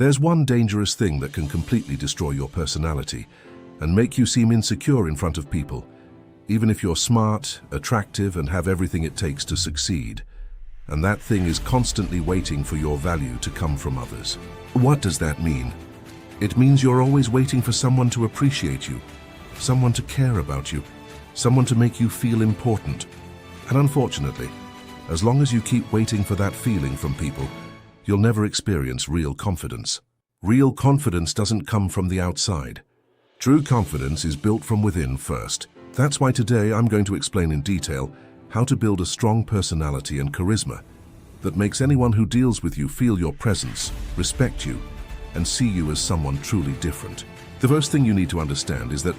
There's one dangerous thing that can completely destroy your personality and make you seem insecure in front of people, even if you're smart, attractive, and have everything it takes to succeed. And that thing is constantly waiting for your value to come from others. What does that mean? It means you're always waiting for someone to appreciate you, someone to care about you, someone to make you feel important. And unfortunately, as long as you keep waiting for that feeling from people, you'll never experience real confidence. Real confidence doesn't come from the outside. True confidence is built from within first. That's why today I'm going to explain in detail how to build a strong personality and charisma that makes anyone who deals with you feel your presence, respect you, and see you as someone truly different. The first thing you need to understand is that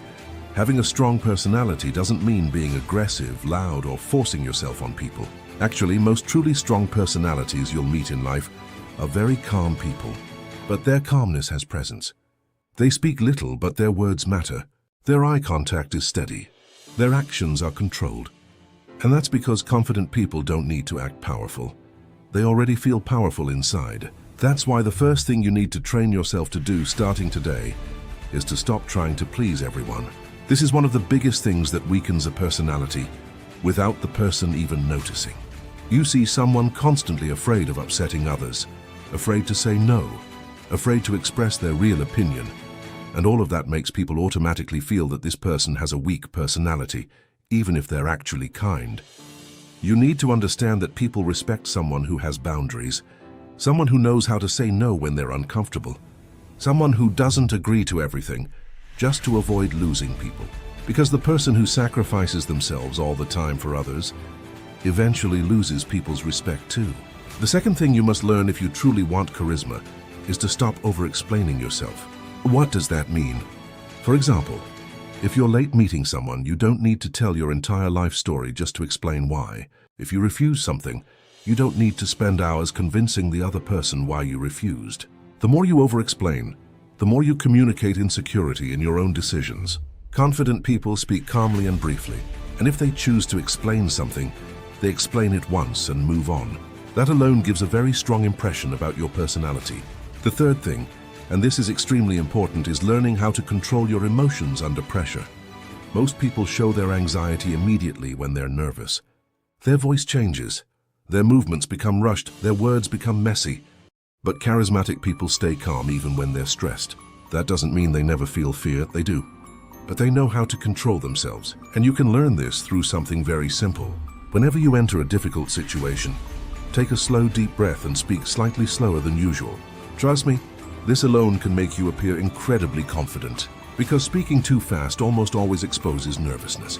having a strong personality doesn't mean being aggressive, loud, or forcing yourself on people. Actually, most truly strong personalities you'll meet in life are very calm people, but their calmness has presence. They speak little, but their words matter. Their eye contact is steady. Their actions are controlled. And that's because confident people don't need to act powerful. They already feel powerful inside. That's why the first thing you need to train yourself to do starting today is to stop trying to please everyone. This is one of the biggest things that weakens a personality without the person even noticing. You see someone constantly afraid of upsetting others, afraid to say no, afraid to express their real opinion, and all of that makes people automatically feel that this person has a weak personality, even if they're actually kind. You need to understand that people respect someone who has boundaries, someone who knows how to say no when they're uncomfortable, someone who doesn't agree to everything just to avoid losing people. Because the person who sacrifices themselves all the time for others eventually loses people's respect too. The second thing you must learn if you truly want charisma is to stop over-explaining yourself. What does that mean? For example, if you're late meeting someone, you don't need to tell your entire life story just to explain why. If you refuse something, you don't need to spend hours convincing the other person why you refused. The more you over-explain, the more you communicate insecurity in your own decisions. Confident people speak calmly and briefly, and if they choose to explain something, they explain it once and move on. That alone gives a very strong impression about your personality. The third thing, and this is extremely important, is learning how to control your emotions under pressure. Most people show their anxiety immediately when they're nervous. Their voice changes, their movements become rushed, their words become messy. But charismatic people stay calm even when they're stressed. That doesn't mean they never feel fear, they do. But they know how to control themselves. And you can learn this through something very simple. Whenever you enter a difficult situation, take a slow, deep breath and speak slightly slower than usual. Trust me, this alone can make you appear incredibly confident, because speaking too fast almost always exposes nervousness.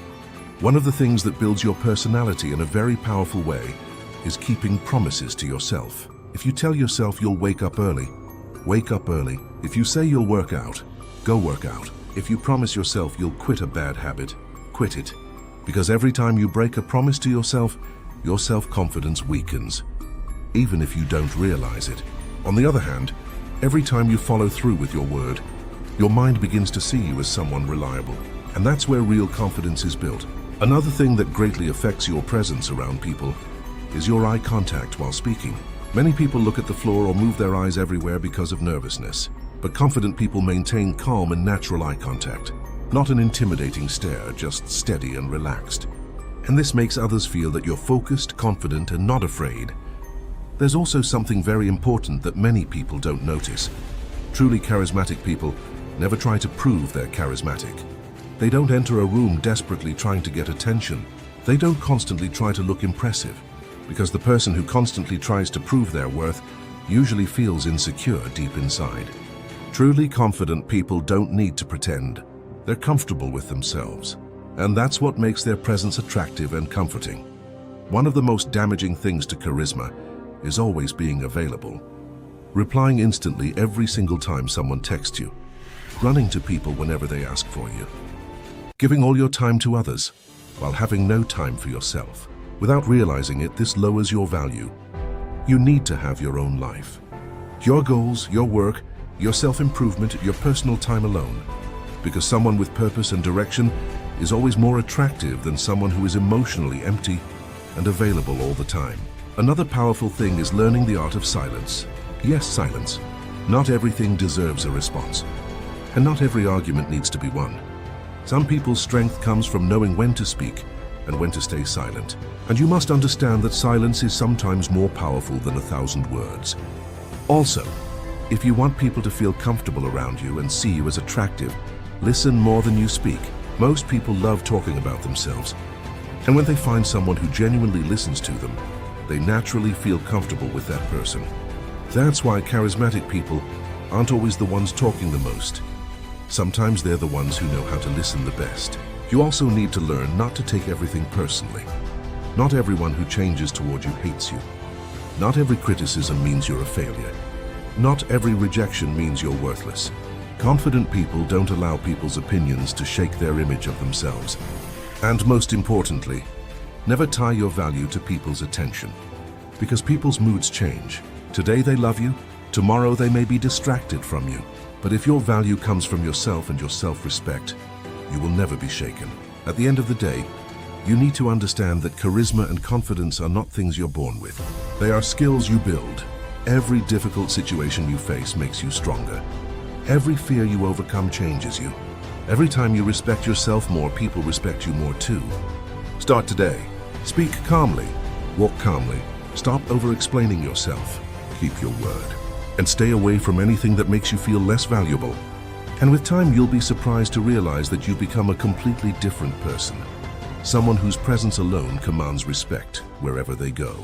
One of the things that builds your personality in a very powerful way is keeping promises to yourself. If you tell yourself you'll wake up early, wake up early. If you say you'll work out, go work out. If you promise yourself you'll quit a bad habit, quit it. Because every time you break a promise to yourself, your self-confidence weakens, even if you don't realize it. On the other hand, every time you follow through with your word, your mind begins to see you as someone reliable. And that's where real confidence is built. Another thing that greatly affects your presence around people is your eye contact while speaking. Many people look at the floor or move their eyes everywhere because of nervousness. But confident people maintain calm and natural eye contact. Not an intimidating stare, just steady and relaxed. And this makes others feel that you're focused, confident, and not afraid. There's also something very important that many people don't notice. Truly charismatic people never try to prove they're charismatic. They don't enter a room desperately trying to get attention. They don't constantly try to look impressive, because the person who constantly tries to prove their worth usually feels insecure deep inside. Truly confident people don't need to pretend. They're comfortable with themselves. And that's what makes their presence attractive and comforting. One of the most damaging things to charisma is always being available. Replying instantly every single time someone texts you. Running to people whenever they ask for you. Giving all your time to others while having no time for yourself. Without realizing it, this lowers your value. You need to have your own life. Your goals, your work, your self-improvement, your personal time alone. Because someone with purpose and direction is always more attractive than someone who is emotionally empty and available all the time. Another powerful thing is learning the art of silence. Yes, silence. Not everything deserves a response, and not every argument needs to be won. Some people's strength comes from knowing when to speak and when to stay silent. And you must understand that silence is sometimes more powerful than 1,000 words. Also, if you want people to feel comfortable around you and see you as attractive, listen more than you speak. Most people love talking about themselves, and when they find someone who genuinely listens to them, they naturally feel comfortable with that person. That's why charismatic people aren't always the ones talking the most. Sometimes they're the ones who know how to listen the best. You also need to learn not to take everything personally. Not everyone who changes toward you hates you. Not every criticism means you're a failure. Not every rejection means you're worthless. Confident people don't allow people's opinions to shake their image of themselves. And most importantly, never tie your value to people's attention. Because people's moods change. Today they love you, tomorrow they may be distracted from you. But if your value comes from yourself and your self-respect, you will never be shaken. At the end of the day, you need to understand that charisma and confidence are not things you're born with. They are skills you build. Every difficult situation you face makes you stronger. Every fear you overcome changes you. Every time you respect yourself more, people respect you more too. Start today. Speak calmly. Walk calmly. Stop over-explaining yourself. Keep your word. And stay away from anything that makes you feel less valuable. And with time, you'll be surprised to realize that you've become a completely different person. Someone whose presence alone commands respect wherever they go.